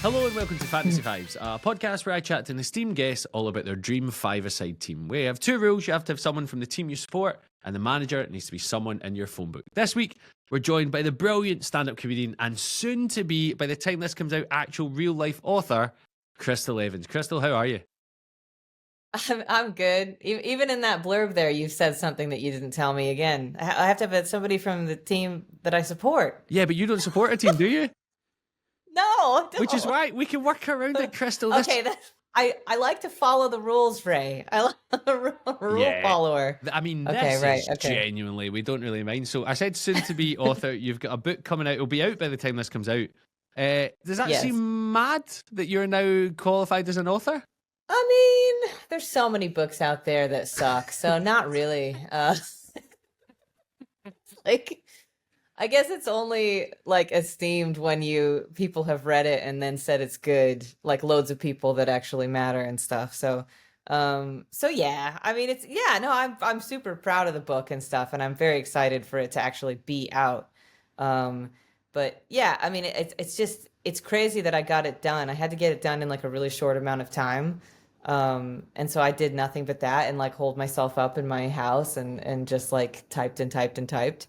Hello and welcome to Fantasy Fives, a podcast where I chat to an esteemed guests all about their dream five-a-side team. We have two rules. You have to have someone from the team you support, and the manager needs to be someone in your phone book. This week, we're joined by the brilliant stand-up comedian and soon to be, by the time this comes out, actual real-life author, Krystal Evans. Krystal, how are you? I'm good. Even in that blurb there, you said something that you didn't tell me again. I have to have somebody from the team that I support. Yeah, but you don't support a team, do you? No, I don't. Which is why we can work around it, Krystal. Okay, I like to follow the rules, Ray. I like a rule follower. I mean, Okay, this right, is okay. genuinely, we don't really mind. So I said soon to be author. You've got a book coming out. It'll be out by the time this comes out. Does that Yes. seem mad that you're now qualified as an author? I mean, there's so many books out there that suck, so not really. Like, I guess it's only like esteemed when people have read it and then said it's good, like loads of people that actually matter and stuff. So yeah, I mean, I'm super proud of the book and stuff, and I'm very excited for it to actually be out. But yeah, I mean, it's crazy that I got it done. I had to get it done in like a really short amount of time. And so I did nothing but that and like hold myself up in my house and just like typed and typed and typed.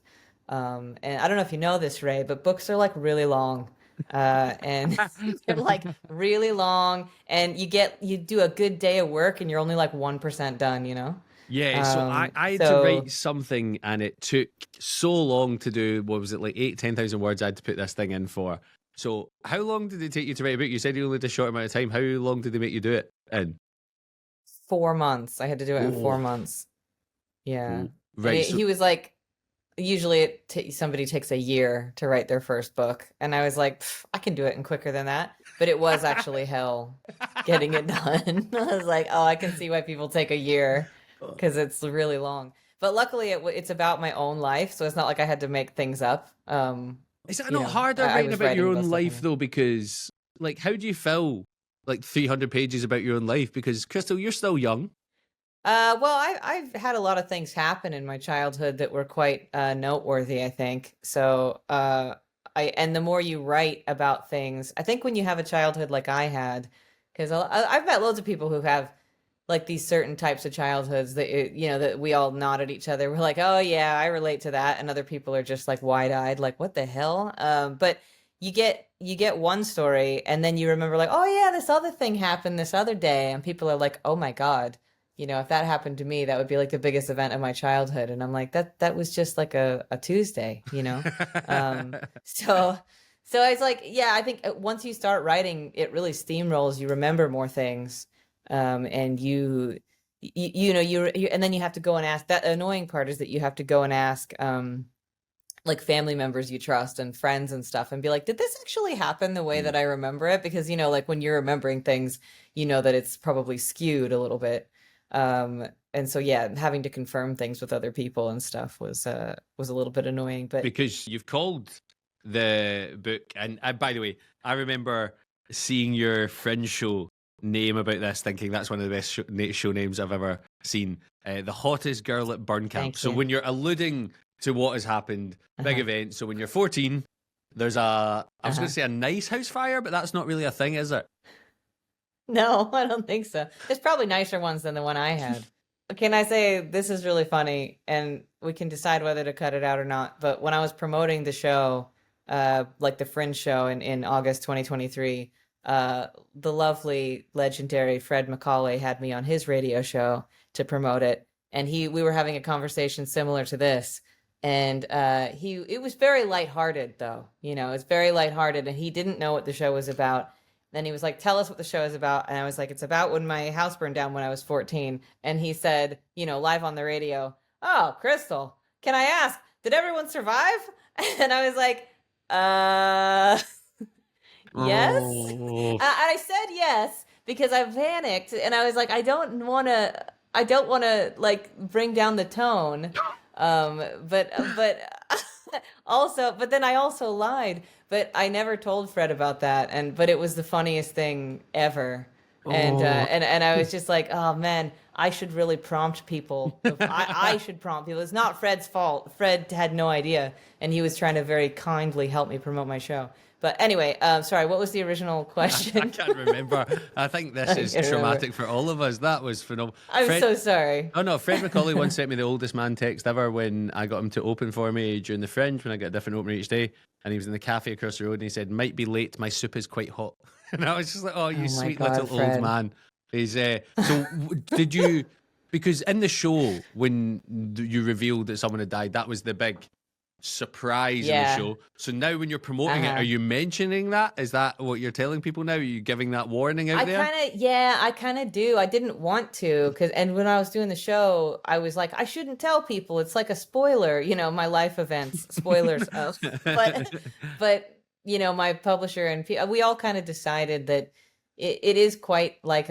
And I don't know if you know this, Ray, but books are like really long. And they're like really long, and you do a good day of work and you're only like 1% done, you know? Yeah, so I had to write something and it took so long to do, what was it, like 10,000 words I had to put this thing in for. So how long did it take you to write a book? You said you only did a short amount of time. How long did they make you do it in? 4 months. I had to do it in 4 months. Yeah. Right. He was like, usually somebody takes a year to write their first book. And I was like, I can do it in quicker than that. But it was actually hell getting it done. I was like, oh, I can see why people take a year because it's really long. But luckily it's about my own life. So it's not like I had to make things up. Is that not harder writing about your own life though? Because like, how do you fill like 300 pages about your own life? Because Krystal, you're still young. Well, I've had a lot of things happen in my childhood that were quite noteworthy, I think. So, and the more you write about things, I think when you have a childhood like I had, because I've met loads of people who have like these certain types of childhoods that, that we all nod at each other. We're like, oh yeah, I relate to that. And other people are just like wide-eyed, like, what the hell? But you get one story and then you remember like, oh yeah, this other thing happened this other day. And people are like, oh my God. If that happened to me, that would be like the biggest event of my childhood. And I'm like, that was just like a Tuesday, So I was like, yeah, I think once you start writing, it really steamrolls. You remember more things. And and then you have to go and ask. That annoying part is that you have to go and ask, like family members you trust and friends and stuff and be like, did this actually happen the way that I remember it? Because, like when you're remembering things, that it's probably skewed a little bit. And so, yeah, having to confirm things with other people and stuff was a little bit annoying. But because you've called the book, and by the way, I remember seeing your Fringe show name about this, thinking that's one of the best show names I've ever seen. The hottest girl at burn camp. So when you're alluding to what has happened, big event. So when you're 14, there's I was going to say a nice house fire, but that's not really a thing, is it? No, I don't think so. There's probably nicer ones than the one I had. Can I say this is really funny, and we can decide whether to cut it out or not. But when I was promoting the show, like the Fringe show in August 2023, the lovely, legendary Fred McCauley had me on his radio show to promote it, and we were having a conversation similar to this, and it was very lighthearted though. It's very lighthearted, and he didn't know what the show was about. Then he was like, tell us what the show is about. And I was like, it's about when my house burned down when I was 14. And he said, live on the radio, oh, Krystal, can I ask, did everyone survive? And I was like, yes. And I said yes, because I panicked. And I was like, I don't want to like bring down the tone. But then I also lied. But I never told Fred about that, but it was the funniest thing ever. And I was just like, oh man, I should really prompt people. I should prompt people. It's not Fred's fault. Fred had no idea, and he was trying to very kindly help me promote my show. But anyway, sorry, what was the original question? I can't remember. I think this is traumatic for all of us. That was phenomenal. I'm so sorry. Oh no, Fred McCauley once sent me the oldest man text ever when I got him to open for me during the Fringe when I get a different opener each day. And he was in the cafe across the road and he said, "Might be late, my soup is quite hot." And I was just like, "Oh, you sweet little Fred. old man." He's did you, because in the show when you revealed that someone had died, that was the big surprise in the show. So now when you're promoting it, are you mentioning that? Is that what you're telling people now? Are you giving that warning out there? I kind of do. I didn't want to, and when I was doing the show, I was like, I shouldn't tell people. It's like a spoiler, my life events, spoilers of. But my publisher and we all kind of decided that it is quite like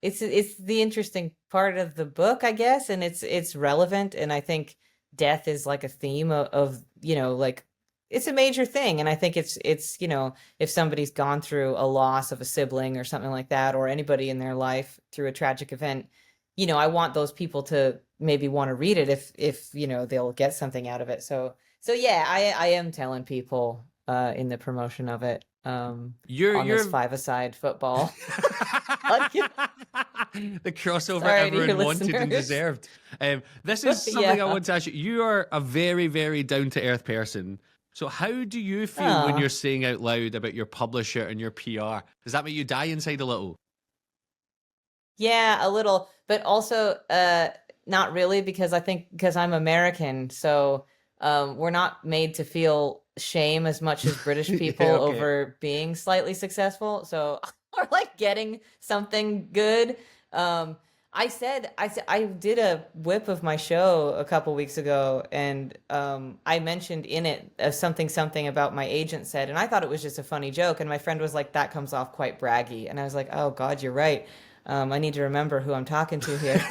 it's the interesting part of the book, I guess, and it's relevant, and I think death is like a theme of like it's a major thing, and I think it's if somebody's gone through a loss of a sibling or something like that, or anybody in their life through a tragic event, I want those people to maybe want to read it if they'll get something out of it. So yeah, I am telling people in the promotion of it on this five-a-side football. The crossover everyone wanted and deserved. This is something I want to ask you. You are a very, very down-to-earth person. So how do you feel when you're saying out loud about your publisher and your PR? Does that make you die inside a little? Yeah, a little. But also not really, because I think because I'm American, so we're not made to feel shame as much as British people over being slightly successful. So or like getting something good. I did a whip of my show a couple weeks ago, and I mentioned in it something about my agent said, and I thought it was just a funny joke, and my friend was like, that comes off quite braggy, and I was like, oh God, you're right. I need to remember who I'm talking to here.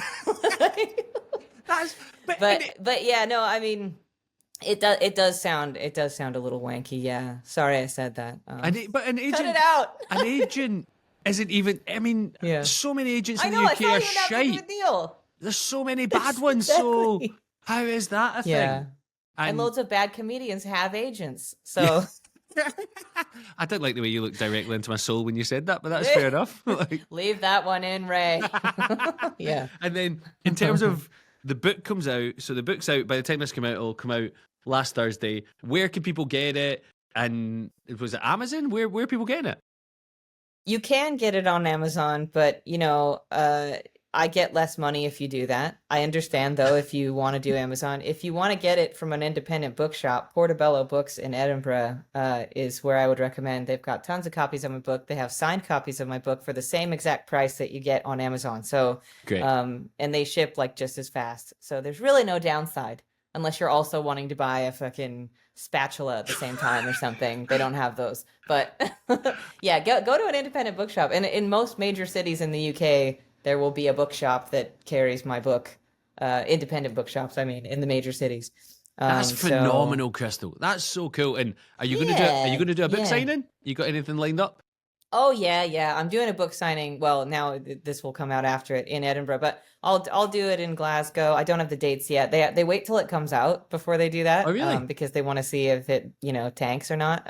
But yeah, no, I mean, it does sound a little wanky. Yeah, sorry I said that. But an agent, cut it out. An agent isn't even. I mean, so many agents in the UK are shite. There's so many bad ones. Exactly. So how is that a thing? And loads of bad comedians have agents. So I don't like the way you looked directly into my soul when you said that, but that's fair enough. Leave that one in, Ray. Yeah. And then in terms of the book comes out, so the book's out by the time this come out, it'll come out last Thursday. Where can people get it? And was it Amazon? Where are people getting it? You can get it on Amazon, but I get less money if you do that. I understand, though, if you want to do Amazon. If you want to get it from an independent bookshop, Portobello Books in Edinburgh is where I would recommend. They've got tons of copies of my book. They have signed copies of my book for the same exact price that you get on Amazon. So, great. And they ship like just as fast. So there's really no downside, unless you're also wanting to buy a fucking spatula at the same time or something. They don't have those. But yeah, go to an independent bookshop. And in most major cities in the UK, there will be a bookshop that carries my book. Independent bookshops, I mean, in the major cities. That's phenomenal, Krystal. That's so cool. And are you going to do a book signing? You got anything lined up? Oh yeah. I'm doing a book signing. Well, now this will come out after it in Edinburgh, but I'll do it in Glasgow. I don't have the dates yet. They wait till it comes out before they do that. Oh, really? Because they want to see if it tanks or not.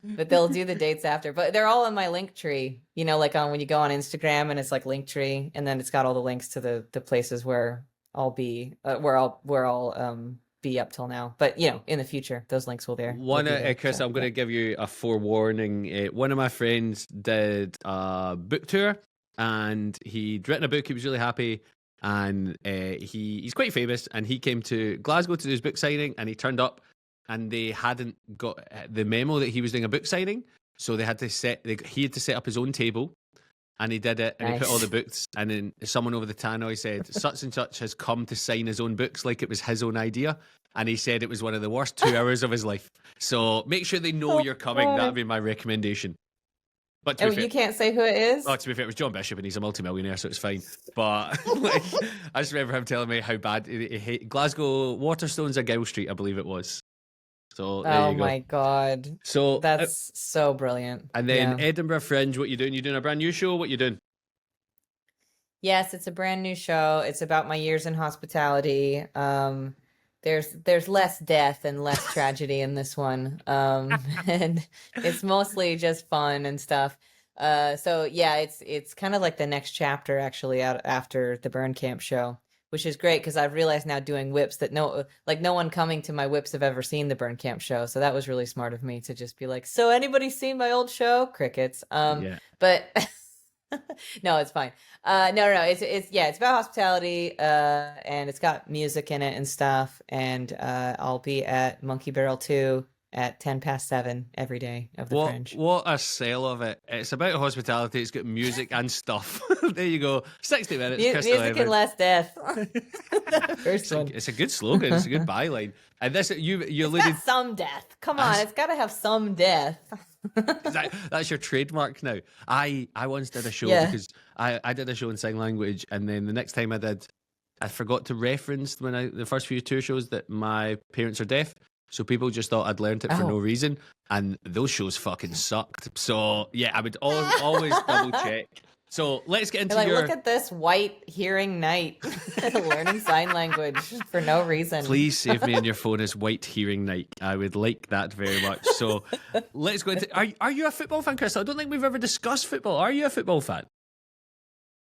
But they'll do the dates after. But they're all in my link tree. Like when you go on Instagram and it's like link tree, and then it's got all the links to the places where I'll be, where I'll be up till now. But in the future, those links will there. Chris, I'm going to give you a forewarning. One of my friends did a book tour, and he'd written a book. He was really happy, and he's quite famous. And he came to Glasgow to do his book signing, and he turned up, and they hadn't got the memo that he was doing a book signing, so he had to set up his own table. And he did it, and he put all the books, and then someone over the tannoy said, such and such has come to sign his own books like it was his own idea. And he said it was one of the worst 2 hours of his life. So make sure they know you're coming. That would be my recommendation. But to be fair, you can't say who it is? Oh, to be fair, it was John Bishop, and he's a multimillionaire, so it's fine. But I just remember him telling me how bad Glasgow Waterstones or Gill Street, I believe it was. So there Oh you go. my God. So That's so brilliant. and then Yeah. Edinburgh Fringe, what you doing? You doing a brand new show? What you doing? Yes, it's a brand new show. It's about my years in hospitality. There's less death and less tragedy in this one. And it's mostly just fun and stuff. So yeah, it's kind of like the next chapter actually out after the Burn Camp show, which is great because I've realized now doing whips that no one coming to my whips have ever seen the Burn Camp show. So that was really smart of me to just be like, so anybody seen my old show? Crickets. Yeah. But no, it's fine. No. It's about hospitality, and it's got music in it and stuff. And I'll be at Monkey Barrel 2 at 7:10 every day of the Fringe. What a sale of it. It's about hospitality, it's got music and stuff. There you go. 60 minutes, Krystal Music Evans. and less death. First one. It's a good slogan, it's a good byline. And this you alluded Got some death. Come on, it's got to have some death. that's your trademark now. I once did a show because I did a show in sign language, and then the next time I forgot to reference the first few tour shows that my parents are deaf, so people just thought I'd learned it for no reason, and those shows fucking sucked. So yeah, I would always double check. So let's get into look at this white hearing knight learning sign language for no reason. Please save me on your phone as white hearing night. I would like that very much. So let's go into. Are you a football fan, Krystal? I don't think we've ever discussed football. Are you a football fan?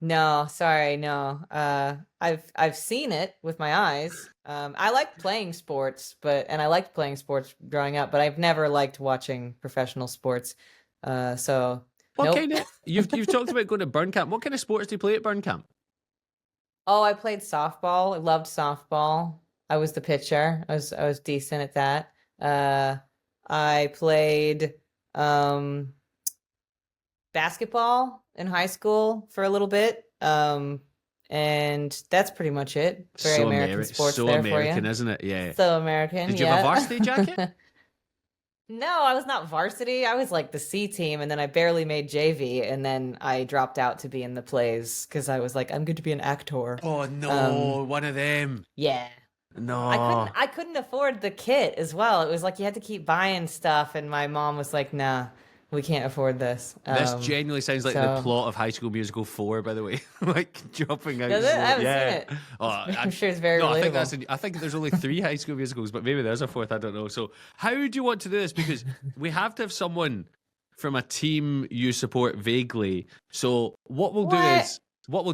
No, sorry, no. I've seen it with my eyes. I like playing sports, and I liked playing sports growing up, but I've never liked watching professional sports. So what nope. kind of you've talked about going to Burn Camp. What kind of sports do you play at Burn Camp? Oh, I played softball. I loved softball. I was the pitcher. I was decent at that. I played basketball in high school for a little bit. And that's pretty much it. Very So American sports so there American, for you. isn't it? Yeah. So American. Did you have a varsity jacket? No, I was not varsity. I was like the C team, and then I barely made JV, and then I dropped out to be in the plays because I was like, I'm good to be an actor. Oh no, one of them. Yeah. No. I couldn't afford the kit as well. It was like you had to keep buying stuff, and my mom was like, nah, we can't afford this. This genuinely sounds like the plot of High School Musical 4, by the way. Like dropping out. Does it? I haven't seen it. Oh, I'm sure it's very relatable. I think there's only 3 High School Musicals, but maybe there's a 4th. I don't know. So how do you want to do this? Because we have to have someone from a team you support vaguely. So what we'll do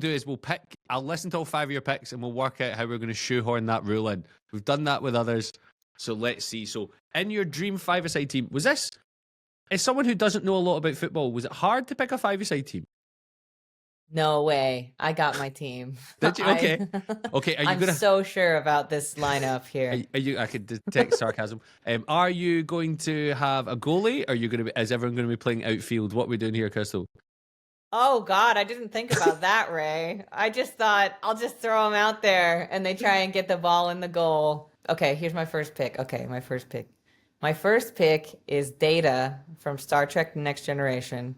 is we'll pick. I'll listen to all 5 of your picks, and we'll work out how we're going to shoehorn that rule in. We've done that with others, so let's see. So in your dream 5-a-side team, was this? As someone who doesn't know a lot about football, was it hard to pick a 5-a-side team? No way. I got my team. Did you? Okay. Okay. Are you I'm so sure about this lineup here. Are you? I could detect sarcasm. Are you going to have a goalie? Or are you going to be? Is everyone going to be playing outfield? What are we doing here, Krystal? Oh God, I didn't think about that, Ray. I just thought I'll just throw them out there and they try and get the ball in the goal. Okay, here's my first pick. My first pick is Data from Star Trek: The Next Generation.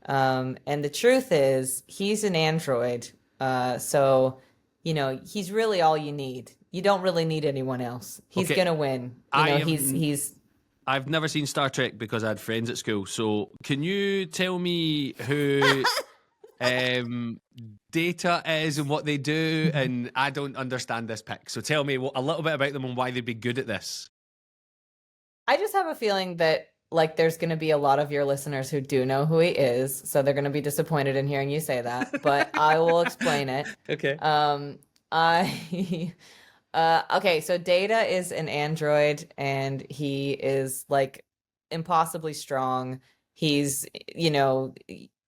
And the truth is, he's an android. So, he's really all you need. You don't really need anyone else. He's gonna win. He's. I've never seen Star Trek because I had friends at school. So, can you tell me who Data is and what they do? And I don't understand this pick. So, tell me a little bit about them and why they'd be good at this. I just have a feeling that there's going to be a lot of your listeners who do know who he is, so they're going to be disappointed in hearing you say that, but I will explain it. Okay. Okay, so Data is an android, and he is, impossibly strong. He's,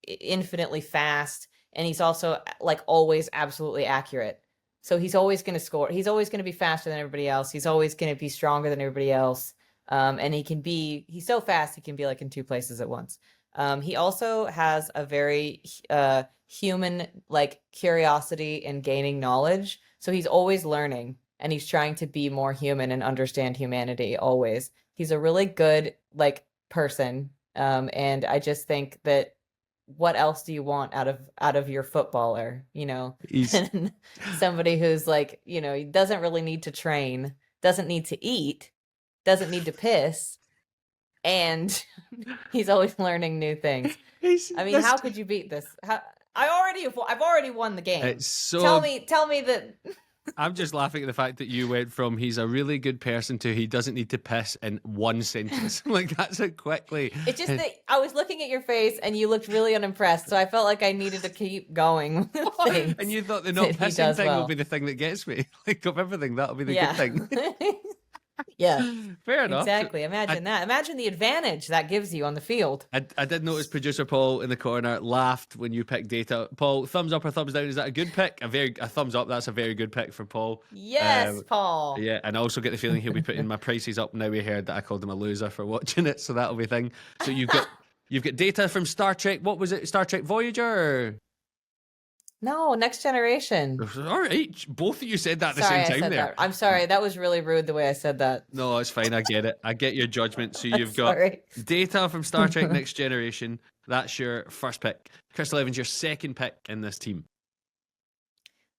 infinitely fast, and he's also, always absolutely accurate. So he's always going to score. He's always going to be faster than everybody else. He's always going to be stronger than everybody else. And he's so fast, he can be in 2 places at once. He also has a very human curiosity and gaining knowledge. So he's always learning, and he's trying to be more human and understand humanity always. He's a really good person. And I just think that what else do you want out of your footballer? He's somebody who's he doesn't really need to train, doesn't need to eat. doesn't need to piss, and he's always learning new things. I mean, how could you beat this? I've already won the game. It's so. Tell me that. I'm just laughing at the fact that you went from he's a really good person to he doesn't need to piss in one sentence. Like, that's it quickly. It's just that I was looking at your face and you looked really unimpressed, so I felt like I needed to keep going. And you thought the not pissing thing will be the thing that gets me. Like, of everything, that'll be the good thing. Yeah, fair enough. Exactly. Imagine that. Imagine the advantage that gives you on the field. I did notice producer Paul in the corner laughed when you picked Data. Paul, thumbs up or thumbs down? Is that a good pick? A thumbs up. That's a very good pick for Paul. Yes, Paul. Yeah, and I also get the feeling he'll be putting my prices up now. We heard that I called him a loser for watching it, so that'll be a thing. So you've got Data from Star Trek. What was it? Star Trek Voyager? Or... No, Next Generation. All right, both of you said that at the same time there. That. I'm sorry, that was really rude the way I said that. No, it's fine. I get it. I get your judgment. So you've got Data from Star Trek Next Generation. That's your first pick. Krystal Evans, your second pick in this team.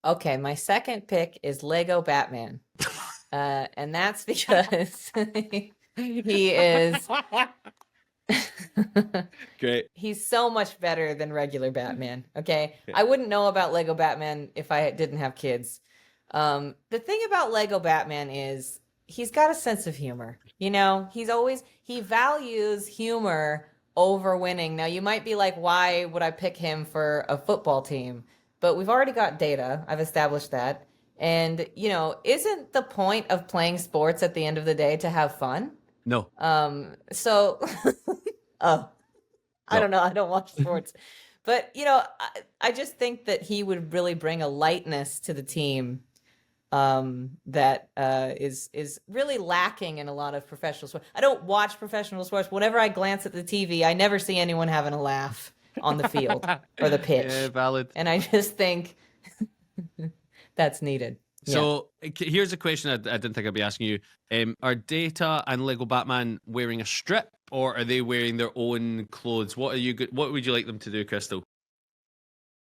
Okay, my second pick is Lego Batman. And that's because he is... Great. He's so much better than regular Batman. Okay, I wouldn't know about Lego Batman if I didn't have kids. The thing about Lego Batman is he's got a sense of humor. You know, he values humor over winning. Now you might be like, why would I pick him for a football team? But we've already got Data. I've established that. And, you know, isn't the point of playing sports at the end of the day to have fun? No. So, I don't know. I don't watch sports. But, you know, I just think that he would really bring a lightness to the team that is really lacking in a lot of professional sports. I don't watch professional sports. Whenever I glance at the TV, I never see anyone having a laugh on the field or the pitch. Yeah, valid. And I just think that's needed. So here's a question I didn't think I'd be asking you. Are Data and Lego Batman wearing a strip, or are they wearing their own clothes? What would you like them to do, Krystal?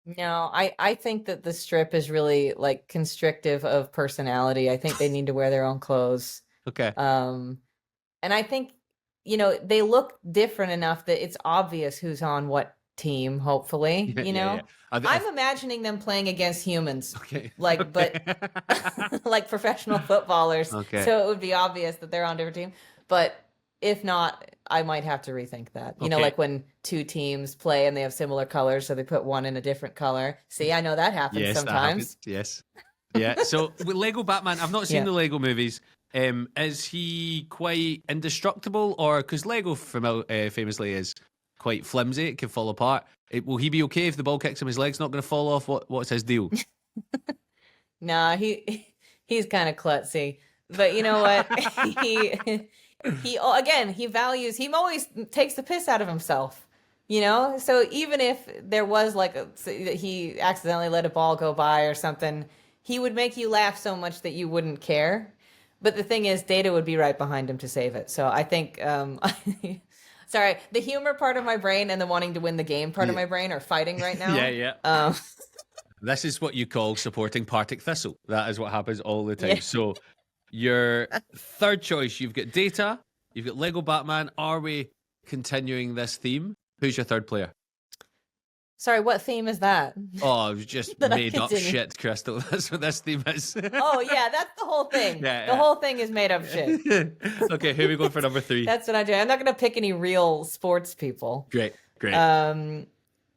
No, I think that the strip is really like constrictive of personality. I think they need to wear their own clothes. Okay. And I think, you know, they look different enough that it's obvious who's on what team, hopefully, you know. Yeah. I'm imagining them playing against humans. Okay. Like, but like professional footballers. Okay. So it would be obvious that they're on different teams. But if not, I might have to rethink that. You know, like when two teams play and they have similar colors, so they put one in a different color. See, I know that happens sometimes. That happens. Yes. Yeah. So with Lego Batman, I've not seen the Lego movies. Is he quite indestructible, or because Lego famously is quite flimsy, it can fall apart? Will he be okay if the ball kicks him? His leg's not going to fall off. What's his deal? Nah, he's kind of klutzy, but you know what? he always takes the piss out of himself. You know, so even if there was like he accidentally let a ball go by or something, he would make you laugh so much that you wouldn't care. But the thing is, Data would be right behind him to save it. So I think, sorry, the humor part of my brain and the wanting to win the game part of my brain are fighting right now. Yeah. This is what you call supporting Partick Thistle. That is what happens all the time. Yeah. So your third choice, you've got Data, you've got Lego Batman. Are we continuing this theme? Who's your third player? Sorry, what theme is that? Oh, it was just made up shit, Krystal. That's what this theme is. Oh, yeah, that's the whole thing. The whole thing is made up shit. Okay, here we go for number 3. That's what I do. I'm not going to pick any real sports people. Great.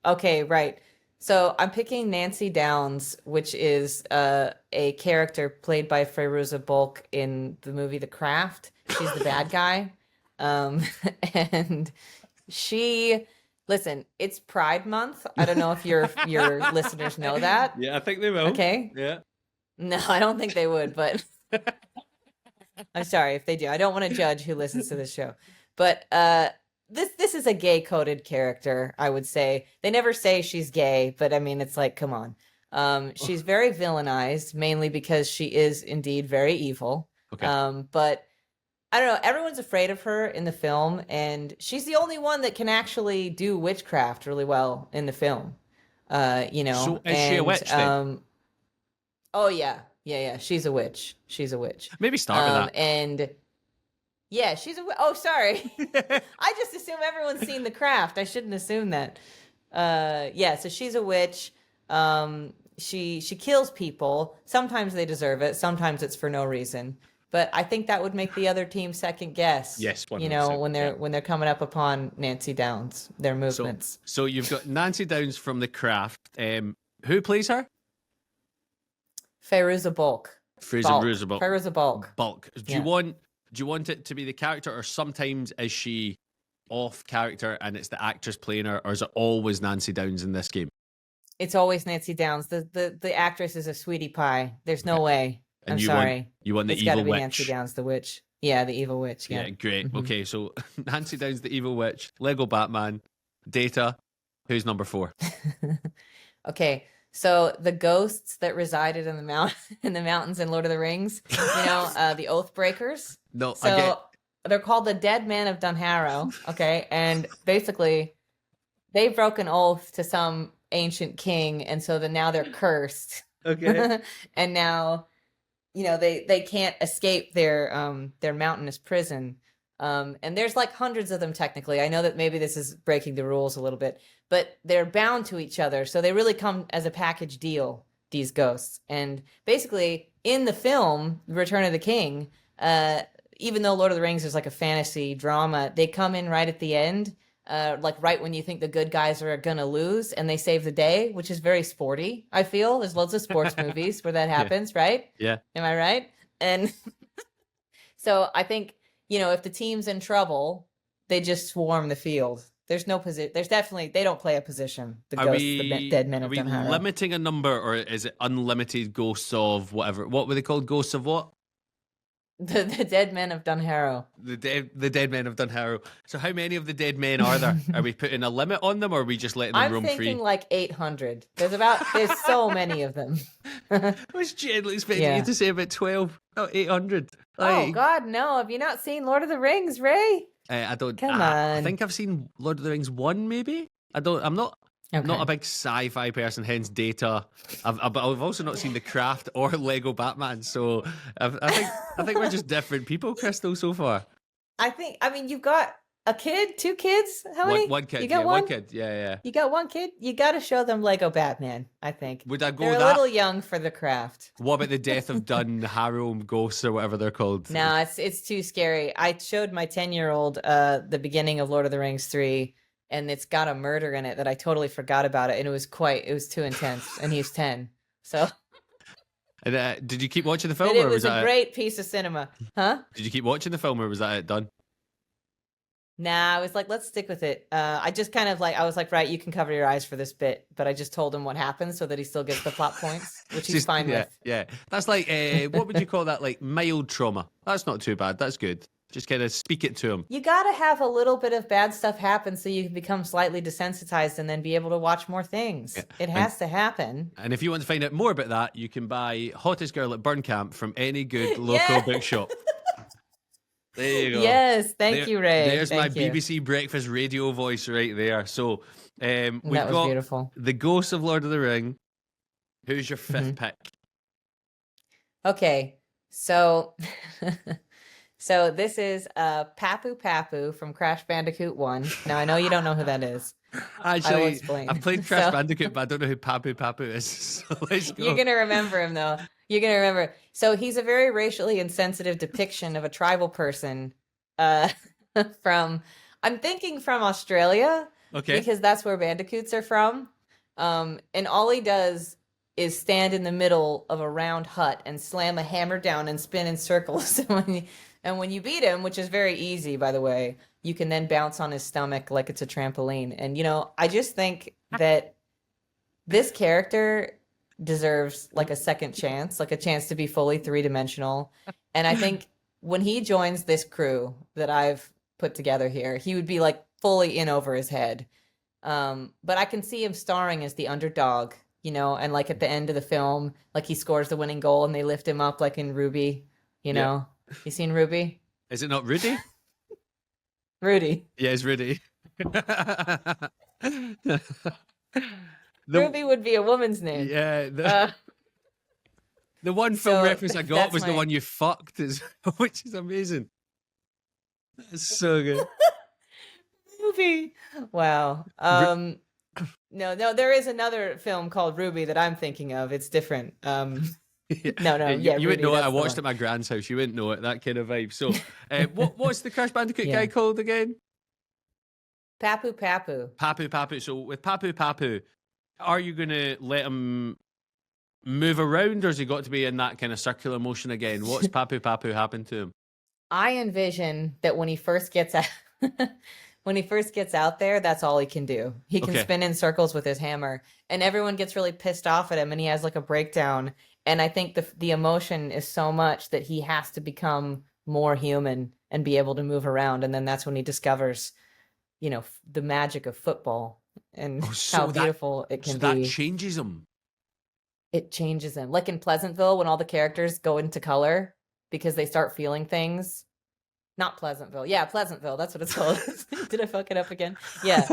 Okay, right. So I'm picking Nancy Downs, which is a character played by Fairuza Balk in the movie The Craft. She's the bad guy. And she... Listen, it's Pride Month. I don't know if your listeners know that. Yeah, I think they will. Okay. Yeah. No, I don't think they would, but I'm sorry if they do. I don't want to judge who listens to this show. But this is a gay-coded character, I would say. They never say she's gay, but I mean, it's like, come on. She's very villainized, mainly because she is indeed very evil. Okay. But I don't know. Everyone's afraid of her in the film, and she's the only one that can actually do witchcraft really well in the film. You know. So is she a witch then? Oh yeah. She's a witch. Maybe start with that. And Yeah, she's a. Oh, sorry. I just assume everyone's seen The Craft. I shouldn't assume that. Yeah. So she's a witch. She kills people. Sometimes they deserve it. Sometimes it's for no reason. But I think that would make the other team second guess. Yes, You know, 100%. when Yeah. they're coming up upon Nancy Downs, their So, movements. so you've got Nancy Downs from The Craft. Who plays her? Fairuza Balk. Fraser Roosevelt. Fairuza Balk. Bulk. Do Yeah. you want it to be the character, or sometimes is she off character and it's the actress playing her, or is it always Nancy Downs in this game? It's always Nancy Downs. The actress is a sweetie pie. There's no way. And I'm you sorry. you want the It's evil got to be witch. Nancy Downs, the witch. Yeah, the evil witch. Yeah. Yeah, great. Mhm. Okay, so Nancy Downs, the evil witch, Lego Batman, Data. Who's number 4? Okay, so the ghosts that resided in the mountains in Lord of the Rings, the Oath Breakers. No, So they're called the Dead Men of Dunharrow. Okay, and basically they broke an oath to some ancient king, and so now they're cursed. okay. And now, they can't escape their mountainous prison. And there's like hundreds of them technically. I know that maybe this is breaking the rules a little bit, but they're bound to each other. So they really come as a package deal, these ghosts. And basically in the film, Return of the King, even though Lord of the Rings is like a fantasy drama, they come in right at the end, like right when you think the good guys are gonna lose, and they save the day, which is very sporty, I feel. There's loads of sports movies where that happens, right? Yeah. Am I right? And so I think, if the team's in trouble, they just swarm the field. There's no position. There's definitely, they don't play a position. The ghosts, the dead men Are of we Dunharrow. limiting a number, or is it unlimited ghosts of whatever? What were they called? Ghosts of what? The dead men of Dunharrow. The dead men of Dunharrow. So how many of the dead men are there? Are we putting a limit on them, or are we just letting them I'm roam thinking free? like 800. There's so many of them. I was genuinely expecting you to say about 12, not 800. Oh God, no! Have you not seen Lord of the Rings, Ray? I don't. Come I on. think I've seen Lord of the Rings 1, maybe. I'm not Okay. a big sci-fi person, hence Data. But I've also not seen The Craft or Lego Batman. So I think we're just different people, Krystal, so far. I mean, you've got a kid, 2 kids. How many? One kid. You got Yeah, one kid. Yeah. You got one kid. You got to show them Lego Batman. I think. Would I go They're a that? little young for The Craft. What about the death of Dunharrow ghosts or whatever they're called? No, it's too scary. I showed my 10-year-old the beginning of Lord of the Rings 3, and it's got a murder in it that I totally forgot about it, and it was too intense, and he's 10. So And, did you keep watching the film, but it or was was a that great piece of cinema. Huh? Did you keep watching the film, or was that it done? Nah, I was like, let's stick with it. I just kind of I was like, right, you can cover your eyes for this bit, but I just told him what happened so that he still gets the plot points, which he's fine yeah, with. Yeah, that's like what would you call that? Like mild trauma. That's not too bad. That's good. Just kind of speak it to him. You got to have a little bit of bad stuff happen so you can become slightly desensitized and then be able to watch more things. Yeah. It has to happen. And if you want to find out more about that, you can buy Hottest Girl at Burn Camp from any good local Yes. bookshop. There you go. Yes, thank you, Ray. There's Thank my you. BBC breakfast radio voice right there. So we've That was got beautiful. the Ghost of Lord of the Ring. Who's your fifth Mm-hmm. pick? Okay, so so this is Papu Papu from Crash Bandicoot 1. Now, I know you don't know who that is. I will Actually, explain. I've played Crash So- Bandicoot, but I don't know who Papu Papu is. So let's go. You're going to remember him, though. You're going to remember. So he's a very racially insensitive depiction of a tribal person from, I'm thinking from Australia, Okay. because that's where bandicoots are from. And all he does is stand in the middle of a round hut and slam a hammer down and spin in circles. And when you beat him, which is very easy, by the way, you can then bounce on his stomach like it's a trampoline. And, I just think that this character deserves like a second chance, like a chance to be fully 3-dimensional. And I think when he joins this crew that I've put together here, he would be like fully in over his head. But I can see him starring as the underdog, and like at the end of the film, like he scores the winning goal and they lift him up like in Ruby, Yeah. You seen Ruby? Is it not Rudy? Rudy. Yeah, it's Rudy. Ruby would be a woman's name. Yeah. Uh, The one film so reference I got that's was the my- one you fucked, which is amazing. It's so good. Movie. Wow. No, there is another film called Ruby that I'm thinking of. It's different. No, you, yeah, you wouldn't Ruby, know it. I that's the watched one. it at my grand's house. You wouldn't know it. That kind of vibe. So, what's the Crash Bandicoot guy Yeah. called again? Papu Papu. Papu Papu. So with Papu Papu, are you going to let him move around, or has he got to be in that kind of circular motion again? What's Papu Papu happened to him? I envision that when he first gets out, when he first gets out there, that's all he can do. He can Okay. spin in circles with his hammer, and everyone gets really pissed off at him, and he has like a breakdown. And I think the emotion is so much that he has to become more human and be able to move around, and then that's when he discovers, the magic of football and how beautiful it can so be. that changes him. It changes him. Like in Pleasantville, when all the characters go into color because they start feeling things. Not Pleasantville. Yeah, Pleasantville. That's what it's called. Did I fuck it up again? Yeah.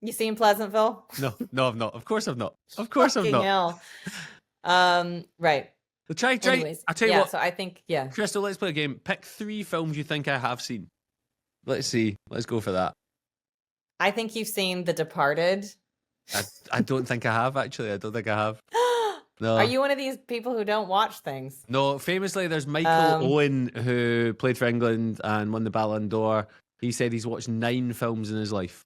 You seen Pleasantville? No, I've not. Of course I've not. Of course I've not. Hell. Right. Well, try. Anyways, I'll tell you what. So I think, yeah. Krystal, let's play a game. Pick 3 films you think I have seen. Let's see. Let's go for that. I think you've seen The Departed. I don't think I have, actually. I don't think I have. No. Are you one of these people who don't watch things? No, famously, there's Michael Owen, who played for England and won the Ballon d'Or. He said he's watched 9 films in his life,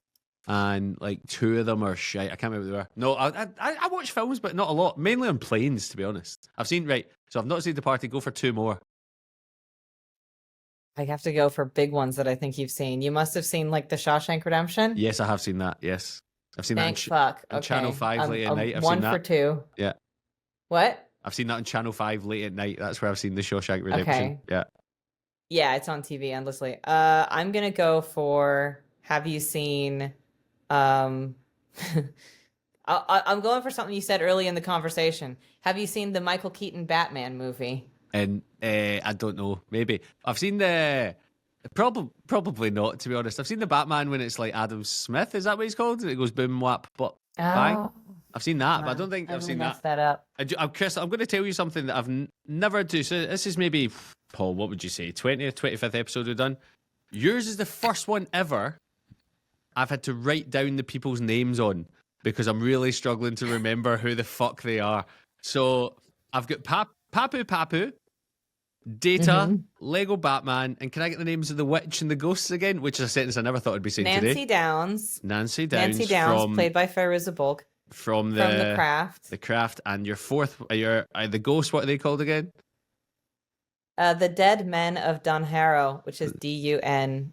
and like 2 of them are shite. I can't remember what they were. No, I watch films, but not a lot. Mainly on planes, to be honest. I've seen, so I've not seen The Party. Go for 2 more. I have to go for big ones that I think you've seen. You must have seen like The Shawshank Redemption. Yes, I have seen that. Yes. I've seen Thank that fuck. on Channel 5 late at night. I've one seen that. for 2. Yeah. What? I've seen that on Channel 5 late at night. That's where I've seen The Shawshank Redemption. Okay. Yeah. Yeah, it's on TV endlessly. I'm gonna go for. Have you seen? I'm going for something you said early in the conversation. Have you seen the Michael Keaton Batman movie? And I don't know. Maybe I've seen the. Probably not, to be honest. I've seen the Batman when it's like Adam Smith. Is that what he's called? It goes boom, whap, but bang. I've seen that, but I don't think I've seen that. That up. Chris, I'm going to tell you something that I've never do. So this is maybe, Paul, what would you say, 20th, 25th episode we've done? Yours is the first one ever I've had to write down the people's names on because I'm really struggling to remember who the fuck they are. So I've got Papu Papu, Data, Lego Batman, and can I get the names of the witch and the ghosts again? Which is a sentence I never thought I'd be saying today. Nancy Downs, played by Fairuza Balk. From the Craft. The Craft, and your fourth, the ghosts. What are they called again? The Dead Men of Dunharrow, which is Dunharr.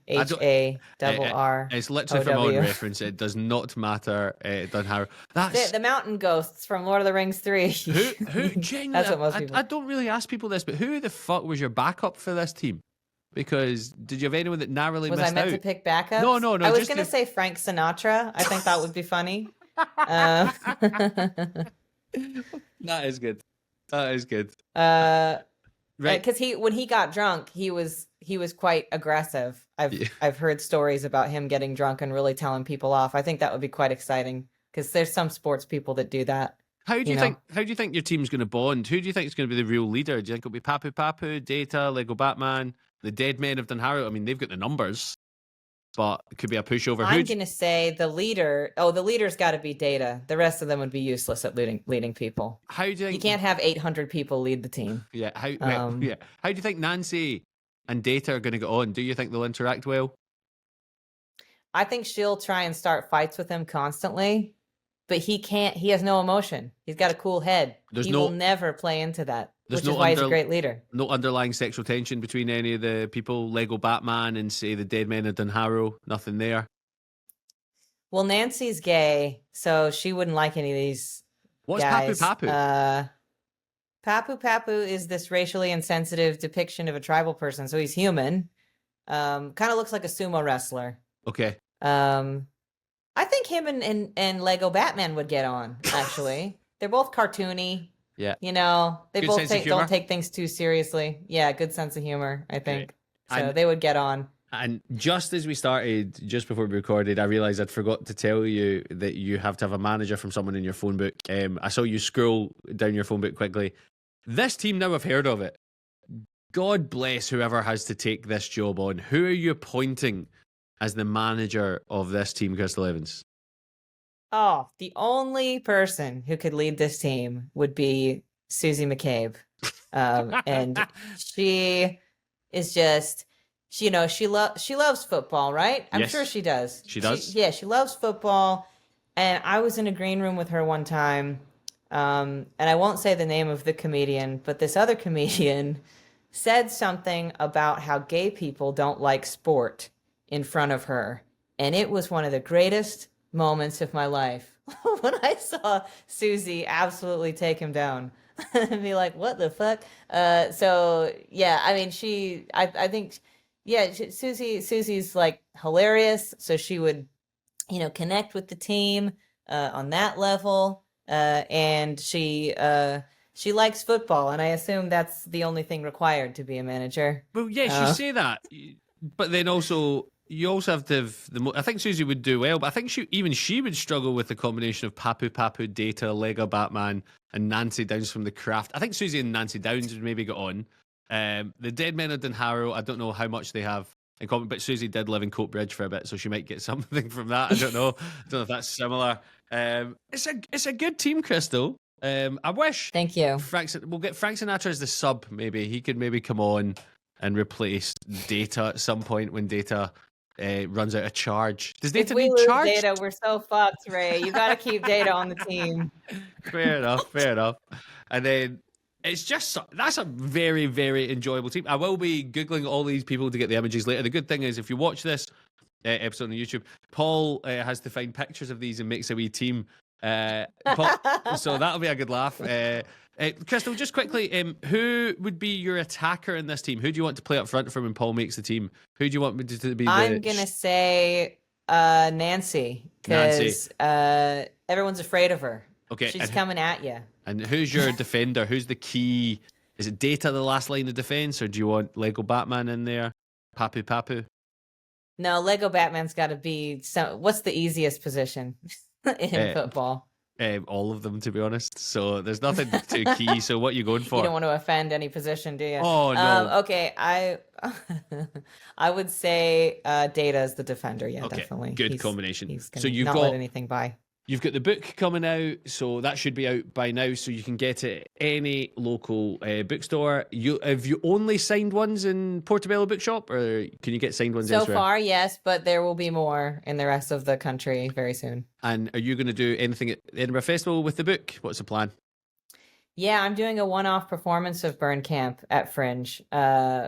It's literally from my own reference. It does not matter. Dunharrow. That's the mountain ghosts from Lord of the Rings 3. Who genuinely? That's what most people. I don't really ask people this, but who the fuck was your backup for this team? Because did you have anyone that narrowly missed out? Was I meant to pick backups? No. I was going to say Frank Sinatra. I think that would be funny. That is good. That is good. Right, because when he got drunk, he was quite aggressive. I've heard stories about him getting drunk and really telling people off. I think that would be quite exciting because there's some sports people that do that. How do you think your team's going to bond? Who do you think is going to be the real leader? Do you think it'll be Papu Papu, Data, Lego Batman, the Dead Men of Dunharrow? I mean, they've got the numbers. But it could be a pushover. I'm going to say the leader. Oh, the leader's got to be Data. The rest of them would be useless at leading people. How do you think... You can't have 800 people lead the team. Yeah. How do you think Nancy and Data are going to get on? Do you think they'll interact well? I think she'll try and start fights with him constantly, but he can't. He has no emotion. He's got a cool head. He will never play into that. Which is why he's a great leader. No underlying sexual tension between any of the people, Lego Batman and, say, the Dead Men of Dunharrow. Nothing there. Well, Nancy's gay, so she wouldn't like any of these guys. Papu Papu? Papu Papu is this racially insensitive depiction of a tribal person, so he's human. Kind of looks like a sumo wrestler. Okay. I think him and Lego Batman would get on, actually. They're both cartoony. Yeah. You know, they good both don't take things too seriously. Yeah, good sense of humor, I think. Great. So they would get on. And just as we started, just before we recorded, I realised I'd forgot to tell you that you have to have a manager from someone in your phone book. I saw you scroll down your phone book quickly. This team now have heard of it. God bless whoever has to take this job on. Who are you appointing as the manager of this team, Krystal Evans? Oh, the only person who could lead this team would be Susie McCabe. And she is just, she loves football, right? I'm sure Yes, she does. she does. She loves football. And I was in a green room with her one time. And I won't say the name of the comedian, but this other comedian said something about how gay people don't like sport in front of her. And it was one of the greatest moments of my life when I saw Susie absolutely take him down and be like, what the fuck? So yeah, I mean, I think, yeah, Susie's like hilarious. So she would, connect with the team, on that level. And she likes football, and I assume that's the only thing required to be a manager. Well, yes, you say that, but then also you also have to have I think Susie would do well, but I think she would struggle with the combination of Papu Papu, Data, Lego Batman, and Nancy Downs from The Craft. I think Susie and Nancy Downs would maybe get on. The Dead Men of Dunharrow, I don't know how much they have in common, but Susie did live in Coatbridge for a bit, so she might get something from that. I don't know. I don't know if that's similar. It's a good team, Krystal. I wish. Thank you. We'll get Frank Sinatra as the sub. Maybe he could maybe come on and replace Data at some point when Data runs out of charge. Does Data need charge? Data, we're so fucked, Ray. You got to keep Data on the team. Fair enough. And then it's just that's a very, very enjoyable team. I will be googling all these people to get the images later. The good thing is, if you watch this episode on YouTube, Paul has to find pictures of these and makes a wee team. So that'll be a good laugh. Krystal, just quickly, who would be your attacker in this team? Who do you want to play up front for when Paul makes the team? Who do you want me to be? I'm gonna say Nancy, because everyone's afraid of her. Okay, she's coming at you. And who's your defender? Who's the key? Is it Data the last line of defense, or do you want Lego Batman in there? Papu Papu? No, Lego Batman's got to be. What's the easiest position in football? All of them, to be honest. So there's nothing too key. So what are you going for? You don't want to offend any position, do you? Oh no. Okay, I would say Data is the defender. Yeah, okay, definitely. Good combination. He's so you've not let anything by. You've got the book coming out, so that should be out by now. So you can get it at any local bookstore. Have you only signed ones in Portobello Bookshop, or can you get signed ones elsewhere? So far, yes, but there will be more in the rest of the country very soon. And are you going to do anything at the Edinburgh Festival with the book? What's the plan? Yeah, I'm doing a one-off performance of Burn Camp at Fringe,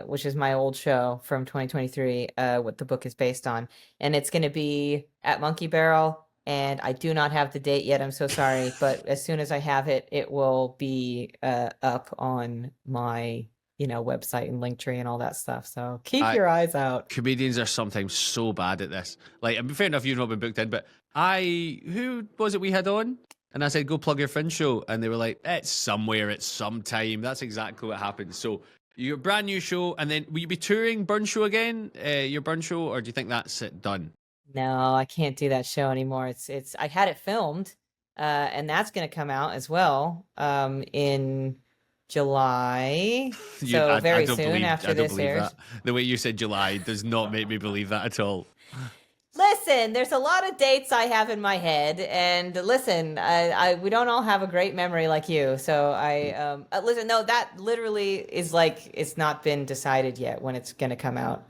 which is my old show from 2023, what the book is based on. And it's going to be at Monkey Barrel. And I do not have the date yet. I'm so sorry. But as soon as I have it, it will be up on my, website and Linktree and all that stuff. So keep your eyes out. Comedians are sometimes so bad at this. Like, I mean, fair enough, you've not been booked in, but who was it we had on? And I said, go plug your Fringe show. And they were like, it's somewhere at some time. That's exactly what happened. So your brand new show. And then will you be touring Burn Show again? Your Burn Show? Or do you think that's it done? No, I can't do that show anymore. It's I had it filmed, and that's going to come out as well in July. So very soon after this airs. That. The way you said July does not make me believe that at all. Listen, there's a lot of dates I have in my head, and listen, we don't all have a great memory like you. So listen. No, that literally is like it's not been decided yet when it's going to come out.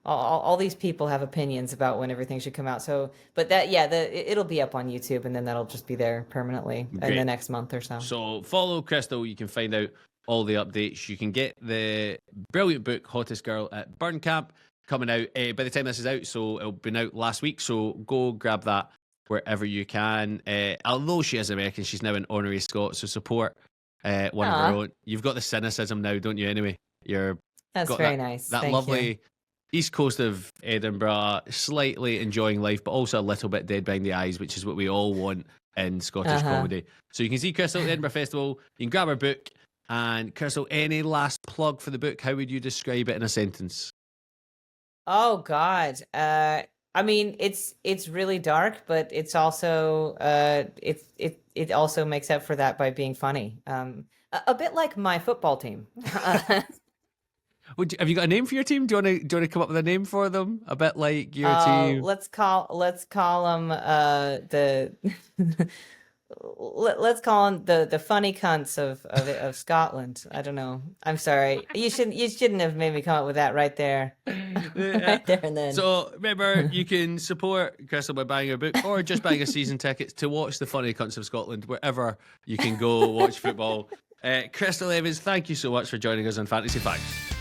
All these people have opinions about when everything should come out. So, but it'll be up on YouTube, and then that'll just be there permanently in the next month or so. So follow Krystal. You can find out all the updates. You can get the brilliant book, Hottest Girl at Burn Camp, coming out by the time this is out. So it'll been out last week. So go grab that wherever you can. Although she is American, she's now an honorary Scot. So support one of her own. You've got the cynicism now, don't you? Anyway, that's very nice. That Thank lovely. You. East coast of Edinburgh, slightly enjoying life, but also a little bit dead behind the eyes, which is what we all want in Scottish comedy. So you can see Krystal at the Edinburgh Festival. You can grab her book. And Krystal, any last plug for the book? How would you describe it in a sentence? Oh God, I mean it's really dark, but it's also it also makes up for that by being funny. A bit like my football team. Have you got a name for your team? Do you want to come up with a name for them? A bit like your team. Let's call them the let's call them the funny cunts of Scotland. I don't know. I'm sorry. You shouldn't have made me come up with that right there. Right there and then. So remember, you can support Krystal by buying her book or just buying a season ticket to watch the funny cunts of Scotland wherever you can go watch football. Krystal Evans, thank you so much for joining us on Fantasy Fives.